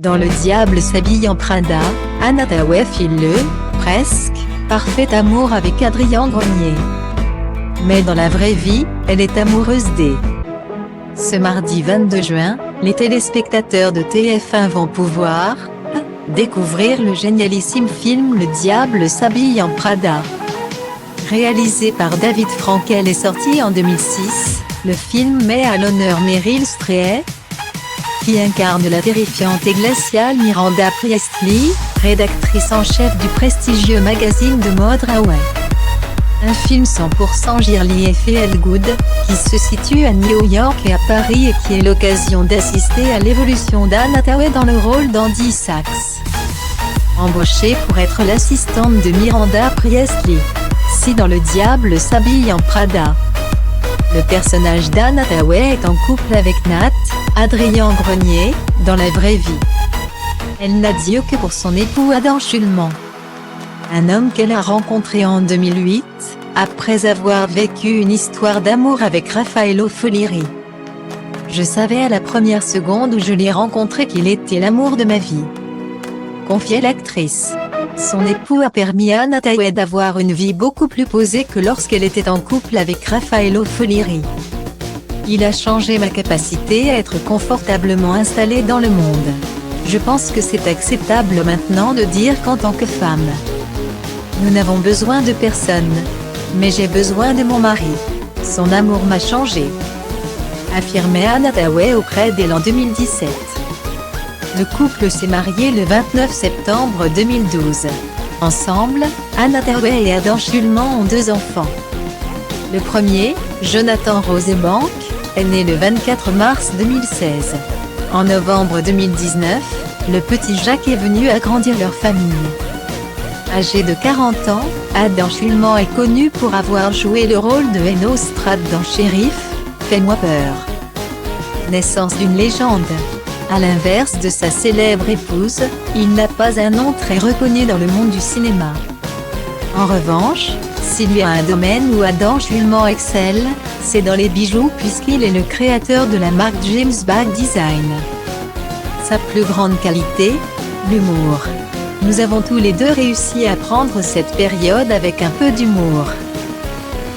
Dans Le Diable s'habille en Prada, Anne Hathaway file le, presque, parfait amour avec Adrien Grenier. Mais dans la vraie vie, elle est amoureuse des. Ce mardi 22 juin, les téléspectateurs de TF1 vont pouvoir découvrir le génialissime film Le Diable s'habille en Prada. Réalisé par David Frankel et sorti en 2006, le film met à l'honneur Meryl Streep, qui incarne la terrifiante et glaciale Miranda Priestley, rédactrice en chef du prestigieux magazine de mode Hawaii. Un film 100% girly et feel good, qui se situe à New York et à Paris et qui est l'occasion d'assister à l'évolution d'Anne Hathaway dans le rôle d'Andy Sachs. Embauchée pour être l'assistante de Miranda Priestley. Si dans Le Diable s'habille en Prada, le personnage d'Anne Hathaway est en couple avec Nat, Adrien Grenier, dans la vraie vie. Elle n'a d'yeux que pour son époux Adam Schulman. Un homme qu'elle a rencontré en 2008, après avoir vécu une histoire d'amour avec Raffaello Foliri. Je savais à la première seconde où je l'ai rencontré qu'il était l'amour de ma vie, confiait l'actrice. Son époux a permis à Anne Hathaway d'avoir une vie beaucoup plus posée que lorsqu'elle était en couple avec Raffaello Foliri. Il a changé ma capacité à être confortablement installée dans le monde. Je pense que c'est acceptable maintenant de dire qu'en tant que femme, nous n'avons besoin de personne. Mais j'ai besoin de mon mari. Son amour m'a changé, affirmait Anne Hathaway auprès d'elle en 2017. Le couple s'est marié le 29 septembre 2012. Ensemble, Anne Hathaway et Adam Schulman ont 2 enfants. Le premier, Jonathan Rosebank, est né le 24 mars 2016. En novembre 2019, le petit Jacques est venu agrandir leur famille. Âgé de 40 ans, Adam Schulman est connu pour avoir joué le rôle de Eno Strad dans Shérif, Fais-moi peur. Naissance d'une légende. À l'inverse de sa célèbre épouse, il n'a pas un nom très reconnu dans le monde du cinéma. En revanche, s'il y a un domaine où Adam Schulman excelle, c'est dans les bijoux puisqu'il est le créateur de la marque James Bag Design. Sa plus grande qualité, l'humour. Nous avons tous les deux réussi à prendre cette période avec un peu d'humour.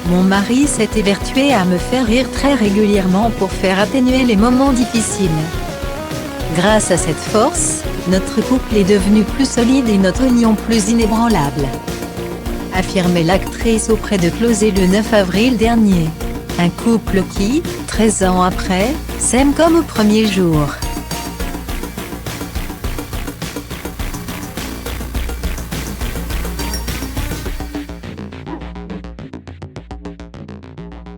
Mon mari s'est évertué à me faire rire très régulièrement pour faire atténuer les moments difficiles. Grâce à cette force, notre couple est devenu plus solide et notre union plus inébranlable, affirmait l'actrice auprès de Closet le 9 avril dernier. Un couple qui, 13 ans après, s'aime comme au premier jour.